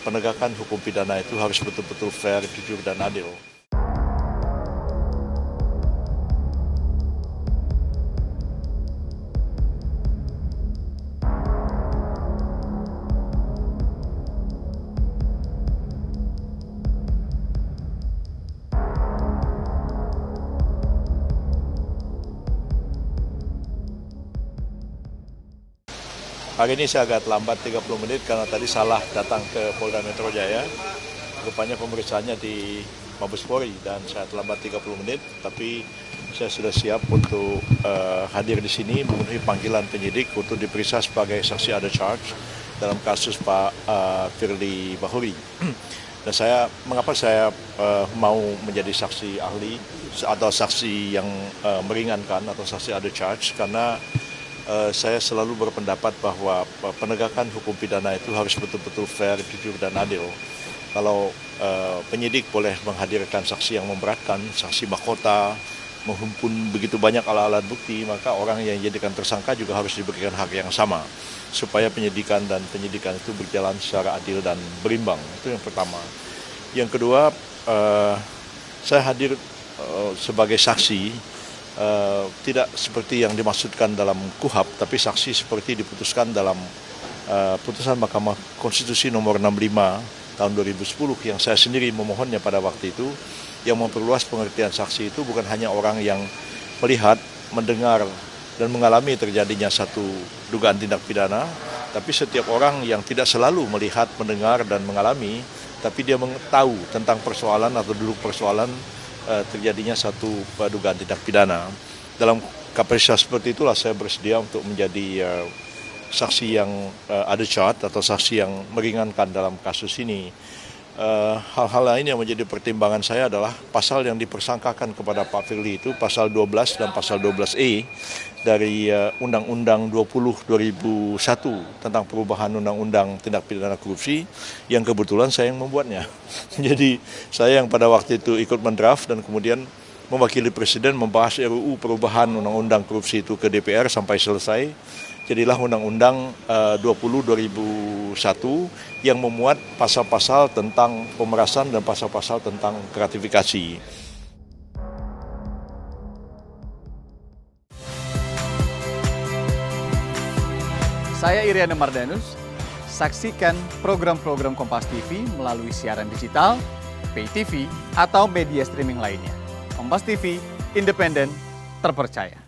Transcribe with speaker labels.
Speaker 1: penegakan hukum pidana itu harus betul-betul fair, jujur, dan adil. Hari ini saya agak terlambat 30 menit karena tadi salah datang ke Polda Metro Jaya. Rupanya pemeriksaannya di Mabes Polri dan saya terlambat 30 menit, tapi saya sudah siap untuk hadir di sini memenuhi panggilan penyidik untuk diperiksa sebagai saksi ada charge dalam kasus Pak Firly Bahuri. Dan mengapa saya mau menjadi saksi ahli atau saksi yang meringankan atau saksi ada charge, karena saya selalu berpendapat bahwa penegakan hukum pidana itu harus betul-betul fair, jujur, dan adil. Kalau penyidik boleh menghadirkan saksi yang memberatkan, saksi mahkota, menghimpun begitu banyak alat-alat bukti, maka orang yang dijadikan tersangka juga harus diberikan hak yang sama, supaya penyidikan itu berjalan secara adil dan berimbang. Itu yang pertama. Yang kedua, saya hadir sebagai saksi, tidak seperti yang dimaksudkan dalam KUHP, tapi saksi seperti diputuskan dalam putusan Mahkamah Konstitusi nomor 65 tahun 2010 yang saya sendiri memohonnya pada waktu itu, yang memperluas pengertian saksi itu bukan hanya orang yang melihat, mendengar, dan mengalami terjadinya satu dugaan tindak pidana, tapi setiap orang yang tidak selalu melihat, mendengar, dan mengalami, tapi dia tahu tentang persoalan atau duduk persoalan terjadinya satu dugaan tindak pidana. Dalam kapasitas seperti itulah saya bersedia untuk menjadi saksi yang ada charge atau saksi yang meringankan dalam kasus ini. Hal-hal lain yang menjadi pertimbangan saya adalah pasal yang dipersangkakan kepada Pak Firly itu pasal 12 dan pasal 12E dari Undang-Undang 20/2001 tentang perubahan Undang-Undang Tindak Pidana Korupsi, yang kebetulan saya yang membuatnya. Jadi saya yang pada waktu itu ikut mendraft dan kemudian mewakili Presiden membahas RUU perubahan Undang-Undang Korupsi itu ke DPR sampai selesai. Jadilah Undang-Undang 20/2001 yang memuat pasal-pasal tentang pemerasan dan pasal-pasal tentang gratifikasi.
Speaker 2: Saya Iriana Mardanus. Saksikan program-program Kompas TV melalui siaran digital, pay TV, atau media streaming lainnya. Kompas TV, independen, terpercaya.